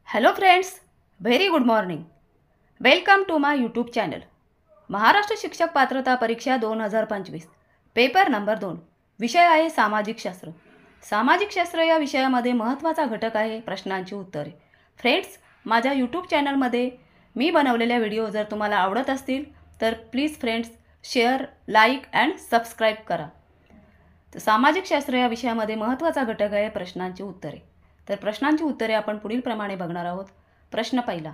Hello friends, very good morning. Welcome to my YouTube channel. Maharashtra शिक्षक पात्रता परीक्षा 2025 paper number 2. विषय आहे सामाजिक शास्त्र. सामाजिक शास्त्र या विषयामध्ये महत्त्वाचा घटक आहे प्रश्नांची उत्तरे. फ्रेंड्स, माझ्या यूट्यूब चॅनलमध्ये मी बनवलेल्या व्हिडिओ जर तुम्हाला आवडत असतील तर please friends share, like and subscribe करा. तर सामाजिक शास्त्र या विषयामध्ये महत्त्वाचा घटक आहे प्रश्नांची उत्तरे. तर प्रश्नांची उत्तरे आपण पुढील प्रमाणे बघणार आहोत. प्रश्न पहिला,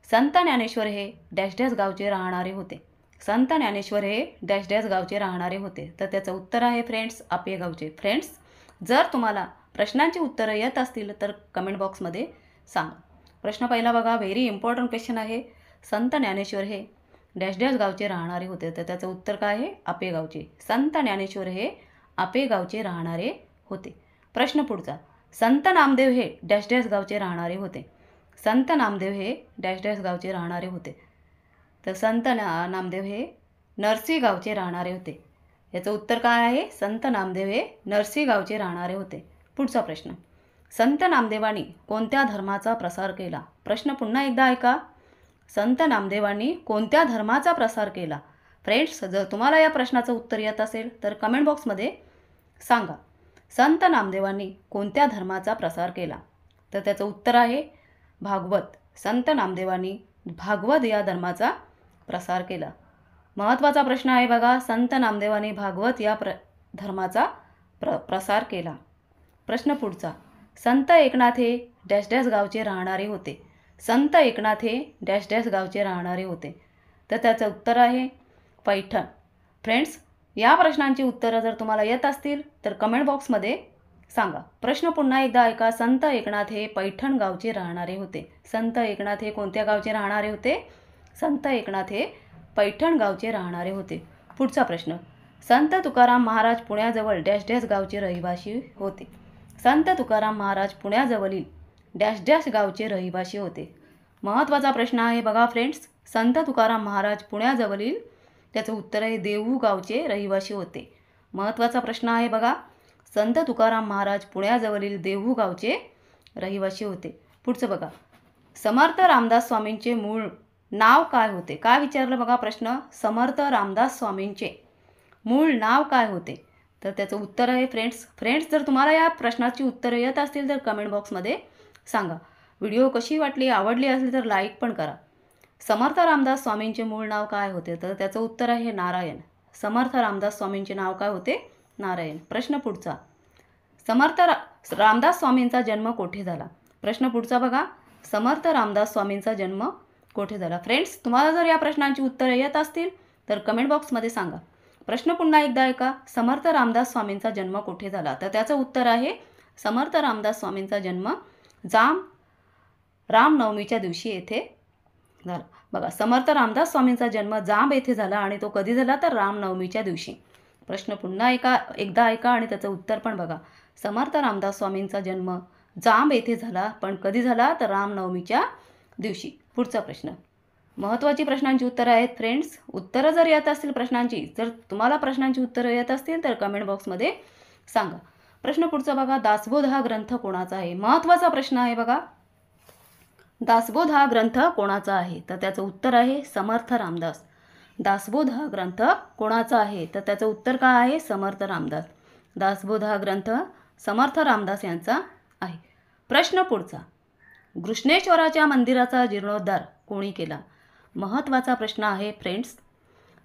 संत ज्ञानेश्वर हे डॅश डॅश गावचे राहणारे होते. संत ज्ञानेश्वर हे डॅश डॅश गावचे राहणारे होते. तर त्याचं उत्तर आहे फ्रेंड्स आपे गावचे. फ्रेंड्स, जर तुम्हाला प्रश्नांची उत्तरं येत असतील तर कमेंट बॉक्समध्ये सांगा. प्रश्न पहिला बघा, व्हेरी इम्पॉर्टंट क्वेश्चन आहे. संत ज्ञानेश्वर हे डॅश डॅश गावचे राहणारे होते. तर त्याचं उत्तर काय आहे? आपे गावचे. संत ज्ञानेश्वर हे आपे गावचे राहणारे होते. प्रश्न पुढचा, संत नामदेव हे डॅश डॅश गावचे राहणारे होते. संत नामदेव हे डॅश डॅश गावचे राहणारे होते. तर संत नामदेव हे नरसी गावचे राहणारे होते. याचं उत्तर काय आहे? संत नामदेव हे नरसी गावचे राहणारे होते. पुढचा प्रश्न, संत नामदेवांनी कोणत्या धर्माचा प्रसार केला? प्रश्न पुन्हा एकदा ऐका. संत नामदेवांनी कोणत्या धर्माचा प्रसार केला? फ्रेंड्स, जर तुम्हाला या प्रश्नाचं उत्तर येत असेल तर कमेंट बॉक्समध्ये सांगा. संत नामदेवांनी कोणत्या धर्माचा प्रसार केला? तर त्याचं उत्तर आहे भागवत. संत नामदेवांनी भागवत या धर्माचा प्रसार केला. महत्त्वाचा प्रश्न आहे बघा, संत नामदेवांनी भागवत या धर्माचा प्रसार केला. प्रश्न पुढचा, संत एकनाथ हे डॅश डॅश गावचे राहणारे होते. संत एकनाथ हे डॅश डॅश गावचे राहणारे होते. तर त्याचं उत्तर आहे पैठण. फ्रेंड्स, या प्रश्नांची उत्तरं जर तुम्हाला येत असतील तर कमेंट बॉक्समध्ये सांगा. प्रश्न पुन्हा एकदा ऐका. संत एकनाथ हे पैठण गावचे राहणारे होते. संत एकनाथ हे कोणत्या गावचे राहणारे होते? संत एकनाथ हे पैठण गावचे राहणारे होते. पुढचा प्रश्न, संत तुकाराम महाराज पुण्याजवळ डॅश डॅश गावचे रहिवासी होते. संत तुकाराम महाराज पुण्याजवळील डॅश डॅश गावचे रहिवासी होते. महत्त्वाचा प्रश्न आहे बघा फ्रेंड्स, संत तुकाराम महाराज पुण्याजवळील, त्याचं उत्तर आहे देहू गावचे रहिवासी होते. महत्त्वाचा प्रश्न आहे बघा, संत तुकाराम महाराज पुण्याजवळील देहू गावचे रहिवासी होते. पुढचं बघा, समर्थ रामदास स्वामींचे मूळ नाव काय होते? काय विचारलं बघा प्रश्न, समर्थ रामदास स्वामींचे मूळ नाव काय होते? तर त्याचं उत्तर आहे फ्रेंड्स जर तुम्हाला या प्रश्नाची उत्तरं येत असतील तर कमेंट बॉक्समध्ये सांगा. व्हिडिओ कशी वाटली, आवडली असेल तर लाईक पण करा. समर्थ रामदास स्वामींचे मूळ नाव काय होते? तर त्याचं उत्तर आहे नारायण. समर्थ रामदास स्वामींचे नाव काय होते? नारायण. प्रश्न पुढचा, समर्थ रामदास स्वामींचा जन्म कोठे झाला? प्रश्न पुढचा बघा, समर्थ रामदास स्वामींचा जन्म कोठे झाला? फ्रेंड्स, तुम्हाला जर या प्रश्नांची उत्तरं येत असतील तर कमेंट बॉक्समध्ये सांगा. प्रश्न पुन्हा एकदा ऐका. समर्थ रामदास स्वामींचा जन्म कोठे झाला? तर त्याचं उत्तर आहे समर्थ रामदास स्वामींचा जन्म रामनवमीच्या दिवशी येथे झाला. बघा, समर्थ रामदास स्वामींचा जन्म जांब येथे झाला आणि तो कधी झाला? तर रामनवमीच्या दिवशी. प्रश्न पुन्हा एकदा ऐका आणि त्याचं उत्तर पण बघा. समर्थ रामदास स्वामींचा जन्म जांब येथे झाला, पण कधी झाला? तर रामनवमीच्या दिवशी. पुढचा प्रश्न, महत्त्वाची प्रश्नांची उत्तरं आहेत फ्रेंड्स. उत्तरं जर येत असतील प्रश्नांची, जर तुम्हाला प्रश्नांची उत्तरं येत असतील तर कमेंट बॉक्समध्ये सांगा. प्रश्न पुढचा बघा, दासबोध हा ग्रंथ कोणाचा आहे? महत्त्वाचा प्रश्न आहे बघा, दासबोध हा ग्रंथ कोणाचा आहे? तर त्याचं उत्तर आहे समर्थ रामदास. दासबोध हा ग्रंथ कोणाचा आहे? तर त्याचं उत्तर काय आहे? समर्थ रामदास. दासबोध हा ग्रंथ समर्थ रामदास यांचा आहे. प्रश्न पुढचा, घृष्णेश्वराच्या मंदिराचा जीर्णोद्धार कोणी केला? महत्त्वाचा प्रश्न आहे फ्रेंड्स.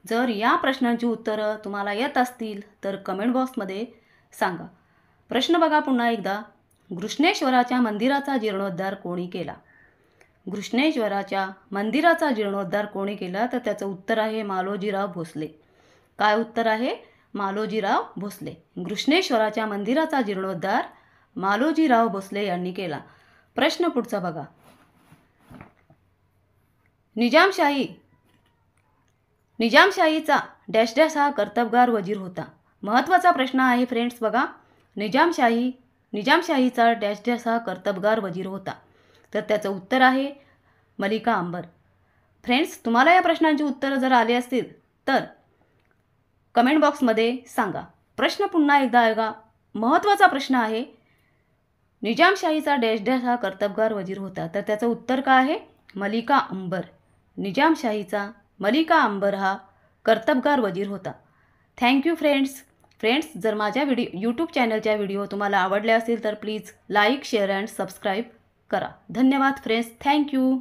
जर या प्रश्नांची उत्तरं तुम्हाला येत असतील तर कमेंट बॉक्समध्ये सांगा. प्रश्न बघा पुन्हा एकदा, घृष्णेश्वराच्या मंदिराचा जीर्णोद्धार कोणी केला? घृष्णेश्वराच्या मंदिराचा जीर्णोद्धार कोणी केला? तर त्याचं उत्तर आहे मालोजीराव भोसले. काय उत्तर आहे? मालोजीराव भोसले. घृष्णेश्वराच्या मंदिराचा जीर्णोद्धार मालोजीराव भोसले यांनी केला. प्रश्न पुढचा बघा, निजामशाहीचा डॅश डॅश हा कर्तबगार वजीर होता. महत्त्वाचा प्रश्न आहे फ्रेंड्स बघा, निजामशाहीचा डॅश डॅश हा कर्तबगार वजीर होता. तर त्याचं उत्तर आहे मलिका अंबर. फ्रेंड्स, तुम्हाला या प्रश्नांची उत्तरं जर आली असतील तर कमेंट बॉक्समध्ये सांगा. प्रश्न पुन्हा एकदा ऐका. महत्त्वाचा प्रश्न आहे, निजामशाहीचा डॅश डॅश हा कर्तबगार वजीर होता, तर त्याचं उत्तर काय आहे? मलिका अंबर. निजामशाहीचा मलिका अंबर हा कर्तबगार वजीर होता. थँक्यू फ्रेंड्स, जर माझ्या यूट्यूब चॅनलच्या व्हिडिओ तुम्हाला आवडले असेल तर please like, share and subscribe करा. धन्यवाद फ्रेंड्स, थँक्यू.